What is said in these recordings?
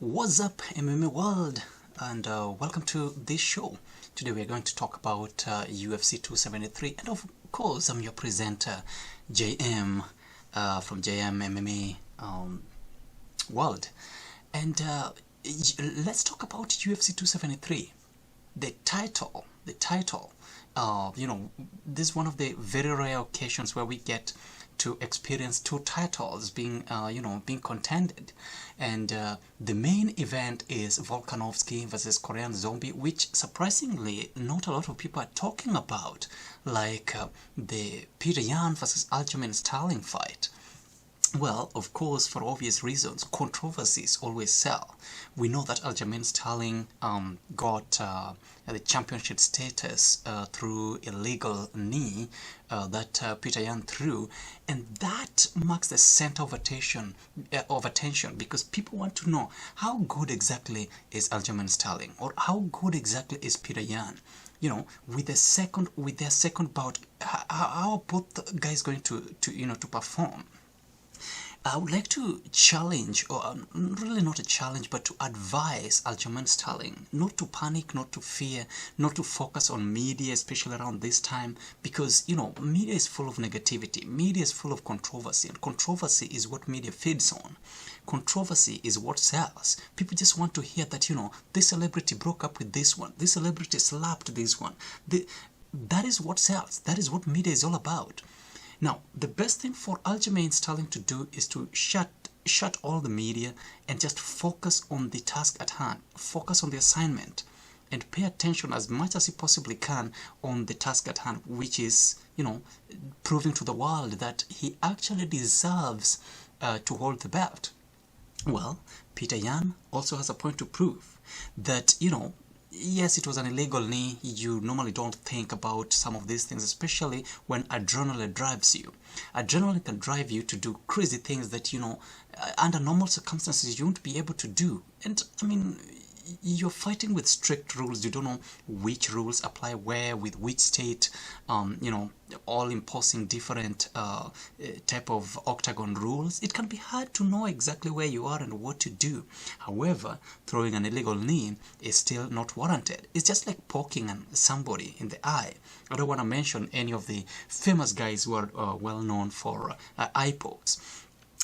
What's up, MMA world, and welcome to this show. Today we're going to talk about UFC 273, and of course I'm your presenter, JM, from JM MMA world. And let's talk about UFC 273. The title. This is one of the very rare occasions where we get to experience two titles being contended, and the main event is Volkanovski vs Korean Zombie, which surprisingly not a lot of people are talking about, like the Petr Yan vs Aljamain Sterling fight. Well, of course, for obvious reasons, controversies always sell. We know that Aljamain Sterling got the championship status through a legal knee that Petr Yan threw, and that marks the center of attention because people want to know how good exactly is Aljamain Sterling, or how good exactly is Petr Yan. You know, with their second bout, how are both guys going to perform? I would like to challenge, or really not a challenge, but to advise Aljamain Sterling not to panic, not to fear, not to focus on media, especially around this time, because, media is full of negativity, media is full of controversy, and controversy is what media feeds on. Controversy is what sells. People just want to hear that, this celebrity broke up with this one, this celebrity slapped this one. That is what sells. That is what media is all about. Now, the best thing for Aljamain Sterling to do is to shut all the media and just focus on the task at hand, focus on the assignment, and pay attention as much as he possibly can on the task at hand, which is, proving to the world that he actually deserves to hold the belt. Well, Petr Yan also has a point to prove that, yes, it was an illegal knee. You normally don't think about some of these things, especially when adrenaline drives you. Adrenaline can drive you to do crazy things that, under normal circumstances you won't be able to do. And, I mean, you're fighting with strict rules. You don't know which rules apply where, with which state, all imposing different type of octagon rules. It can be hard to know exactly where you are and what to do. However, throwing an illegal knee is still not warranted. It's just like poking somebody in the eye. I don't want to mention any of the famous guys who are well known for eye pokes.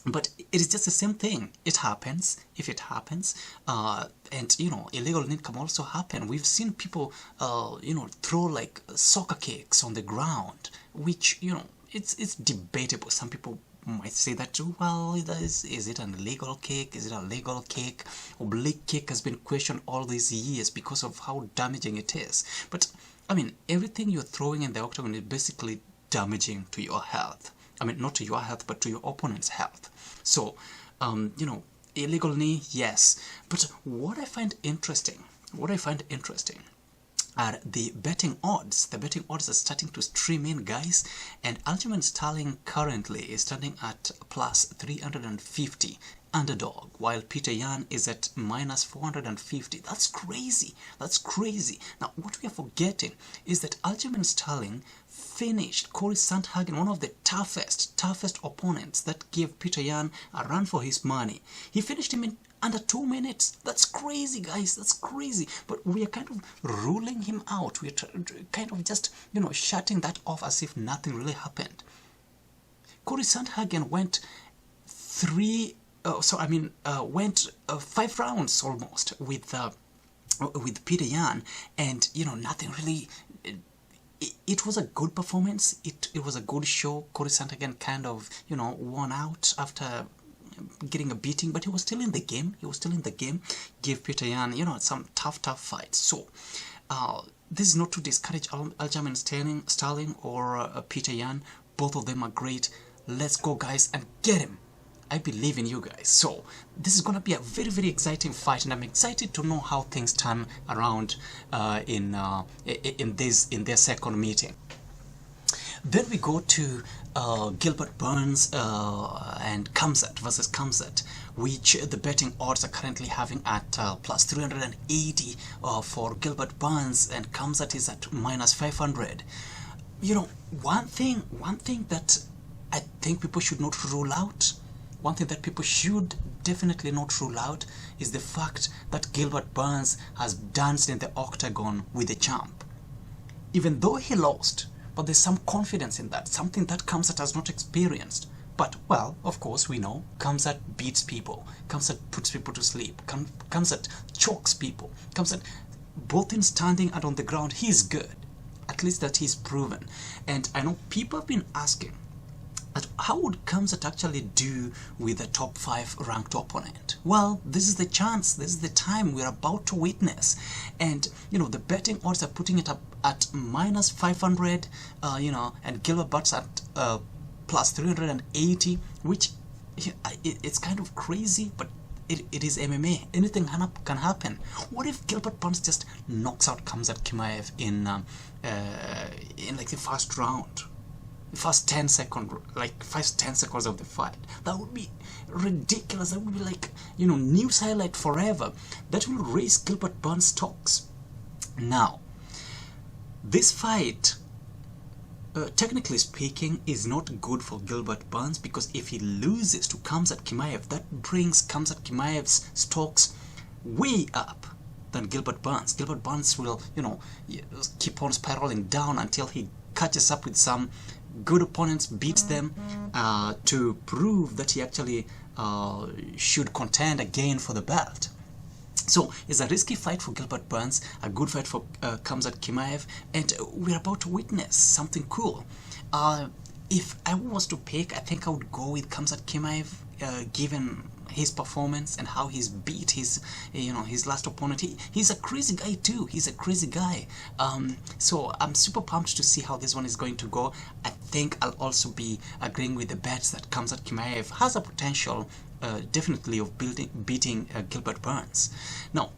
But it is just the same thing. It happens if it happens, and illegal knee can also happen. We've seen people, throw like soccer kicks on the ground, which it's debatable. Some people might say that too. Well, is it an illegal kick? Is it a legal kick? Oblique kick has been questioned all these years because of how damaging it is. But I mean, everything you're throwing in the octagon is basically damaging to your health. I mean, not to your health, but to your opponent's health. So, illegal knee, yes. But what I find interesting are the betting odds. The betting odds are starting to stream in, guys. And Aljamain Sterling currently is standing at plus 350 underdog, while Petr Yan is at minus 450. That's crazy. That's crazy. Now, what we are forgetting is that Aljamain Sterling finished Cory Sandhagen, one of the toughest opponents that gave Petr Yan a run for his money. He finished him in under 2 minutes. That's crazy, guys. That's crazy. But we are kind of ruling him out. We're kind of just, shutting that off as if nothing really happened. Cory Sandhagen went 5 rounds almost with Petr Yan, and nothing really. It was a good performance. It was a good show. Cory Sandhagen kind of won out after getting a beating, but he was still in the game. Gave Petr Yan some tough fights. So this is not to discourage Aljamain Sterling or Petr Yan. Both of them are great. Let's go, guys, and get him. I believe in you guys. So this is going to be a very, very exciting fight, and I'm excited to know how things turn around in their second meeting. Then we go to Gilbert Burns and Khamzat versus Khamzat, which the betting odds are currently having at plus 380 for Gilbert Burns, and Khamzat is at minus 500. One thing that I think people should not rule out one thing that people should definitely not rule out is the fact that Gilbert Burns has danced in the octagon with the champ. Even though he lost, but there's some confidence in that, something that Khamzat has not experienced. But, well, of course, we know Khamzat beats people, Khamzat puts people to sleep, Khamzat chokes people, Khamzat, both in standing and on the ground, he's good. At least that he's proven. And I know people have been asking, how would Khamzat actually do with a top 5 ranked opponent? Well, this is the chance, this is the time we're about to witness. And, you know, the betting odds are putting it up at minus 500, you know, and Gilbert Burns at plus 380, which it's kind of crazy, but it is MMA. Anything can happen. What if Gilbert Burns just knocks out Khamzat Chimaev in like the first round? First 10 seconds of the fight? That would be ridiculous. That would be like, you know, news highlight forever. That will raise Gilbert Burns' stocks. Now, this fight, technically speaking, is not good for Gilbert Burns, because if he loses to Khamzat Chimaev, that brings Khamzat Chimaev's stocks way up than Gilbert Burns. Gilbert Burns will, you know, keep on spiraling down until he catches up with some good opponents, beats them to prove that he actually should contend again for the belt. So it's a risky fight for Gilbert Burns, a good fight for Khamzat Chimaev, and we're about to witness something cool. If I was to pick, I think I would go with Khamzat Chimaev, given his performance and how he's beat his, you know, his last opponent. He's a crazy guy too. He's a crazy guy. So I'm super pumped to see how this one is going to go. I think I'll also be agreeing with the bets that Khamzat Chimaev has a potential, definitely, of beating Gilbert Burns. Now,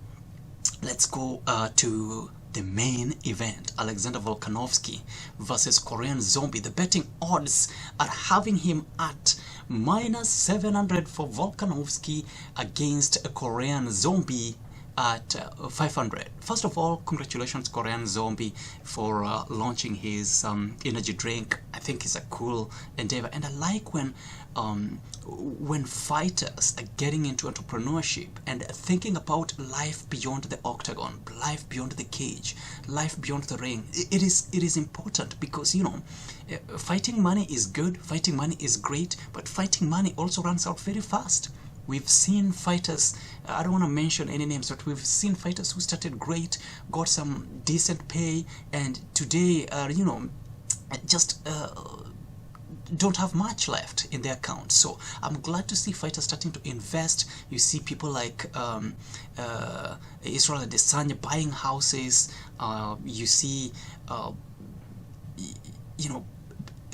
let's go to the main event, Alexander Volkanovski versus Korean Zombie. The betting odds are having him at minus 700 for Volkanovski against a Korean Zombie at 500. First of all, congratulations Korean Zombie for launching his energy drink. I think it's a cool endeavor, and I like when fighters are getting into entrepreneurship and thinking about life beyond the octagon, life beyond the cage, life beyond the ring. It is important, because, you know, fighting money is good, fighting money is great, but fighting money also runs out very fast. We've seen fighters, I don't want to mention any names, but we've seen fighters who started great, got some decent pay, and today, you know, just don't have much left in their account. So I'm glad to see fighters starting to invest. You see people like Israel Adesanya buying houses. You see, you know,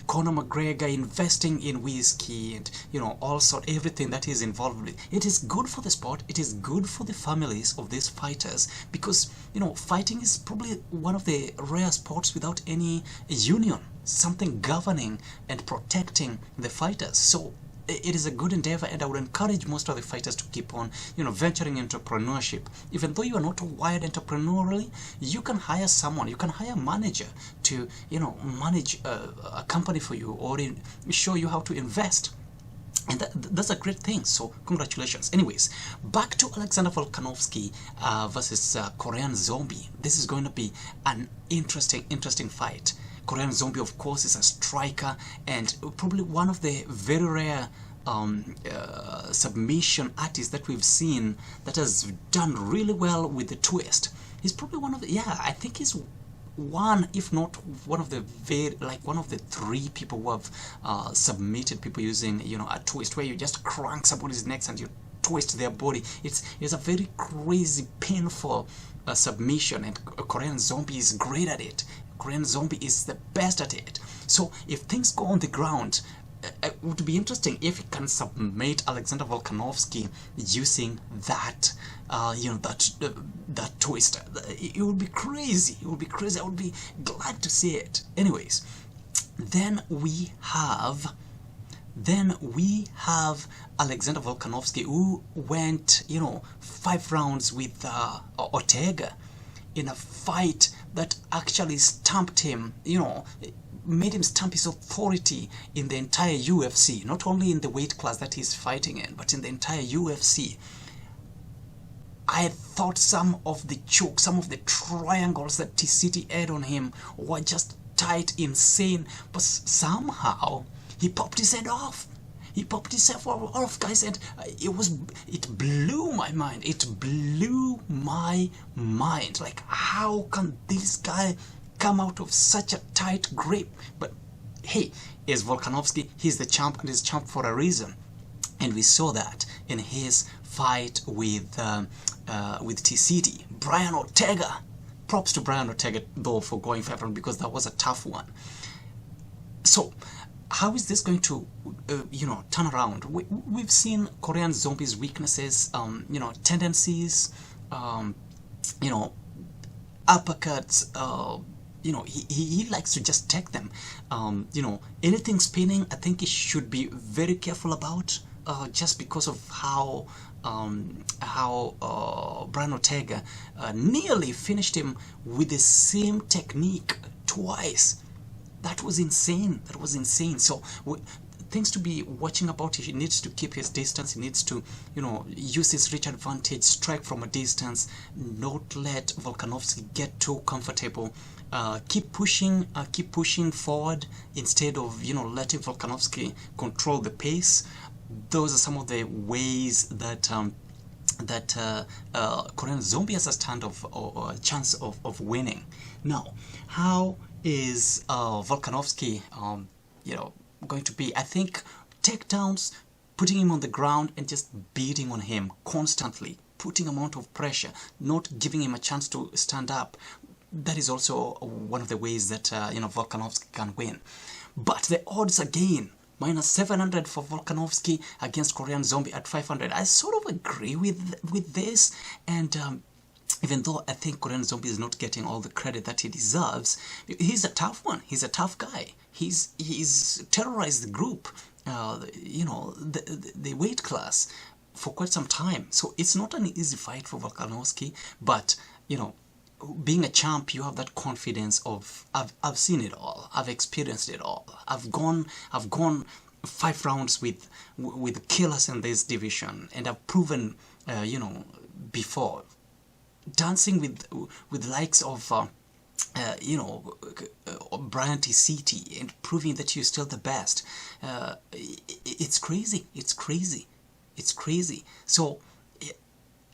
Conor McGregor investing in whiskey, and, you know, also everything that is involved with it. It is good for the sport. It is good for the families of these fighters, because, you know, fighting is probably one of the rare sports without any union, something governing and protecting the fighters. So it is a good endeavor, and I would encourage most of the fighters to keep on, you know, venturing into entrepreneurship. Even though you are not wired entrepreneurially, you can hire someone, you can hire a manager to, you know, manage a company for you, or show you how to invest. And that's a great thing, so congratulations. Anyways, back to Alexander Volkanovski versus Korean Zombie. This is going to be an interesting fight. Korean Zombie, of course, is a striker, and probably one of the very rare submission artists that we've seen that has done really well with the twist. He's probably one of the, yeah, I think he's one, if not one of the one of the 3 people who have submitted people using, you know, a twist where you just crank somebody's neck and you twist their body. It's a very crazy, painful submission, and Korean Zombie is great at it. Korean Zombie is the best at it. So if things go on the ground, it would be interesting if he can submit Alexander Volkanovski using that, you know, that twist. It would be crazy. It would be crazy. I would be glad to see it. Anyways, then we have Alexander Volkanovski, who went, you know, 5 rounds with Ortega in a fight that actually stumped him, you know, made him stamp his authority in the entire UFC, not only in the weight class that he's fighting in, but in the entire UFC. I thought some of the chokes, some of the triangles that TCT had on him were just tight, insane, but somehow he popped his head off. He popped himself off, guys, and it blew my mind. It blew my mind. Like, how can this guy come out of such a tight grip? But hey, is Volkanovski, he's the champ, and he's champ for a reason. And we saw that in his fight with TCT. Brian Ortega. Props to Brian Ortega, though, for going 5 rounds, because that was a tough one. So, how is this going to, turn around? We've seen Korean Zombie's weaknesses, tendencies, uppercuts. He likes to just take them. Anything spinning, I think he should be very careful about, just because of how Brian Ortega nearly finished him with the same technique twice. That was insane. That was insane. So things to be watching about. He needs to keep his distance. He needs to, use his reach advantage, strike from a distance, not let Volkanovski get too comfortable. Keep pushing forward instead of, letting Volkanovski control the pace. Those are some of the ways that Korean Zombie has a stand of or a chance of winning. Now, how is Volkanovski going to be? I think takedowns, putting him on the ground and just beating on him constantly, putting amount of pressure, not giving him a chance to stand up. That is also one of the ways that Volkanovski can win. But the odds again, minus 700 for Volkanovski against Korean Zombie at 500. I sort of agree with this, and even though I think Korean Zombie is not getting all the credit that he deserves, he's a tough one. He's a tough guy. He's terrorized the group, the weight class for quite some time. So it's not an easy fight for Volkanovski, but being a champ, you have that confidence of I've seen it all, I've experienced it all, I've gone 5 rounds with killers in this division, and I've proven before, dancing with the likes of Brian TCT and proving that you're still the best. It's crazy. So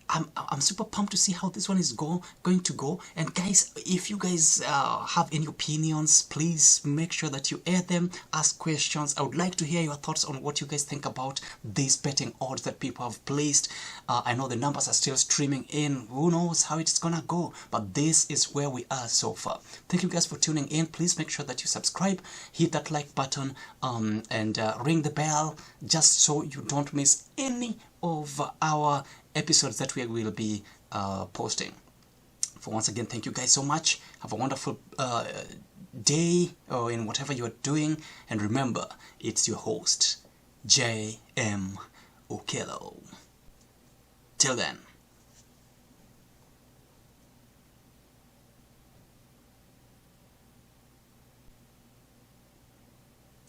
I'm super pumped to see how this one is going to go. And guys, if you guys have any opinions, please make sure that you air them, ask questions. I would like to hear your thoughts on what you guys think about these betting odds that people have placed. I know the numbers are still streaming in. Who knows how it's gonna go, but this is where we are so far. Thank you guys for tuning in. Please make sure that you subscribe, hit that like button, and ring the bell, just so you don't miss any of our episodes that we will be posting. For once again, thank you guys so much. Have a wonderful day in whatever you're doing, and remember, it's your host, J.M. Okello. Till then.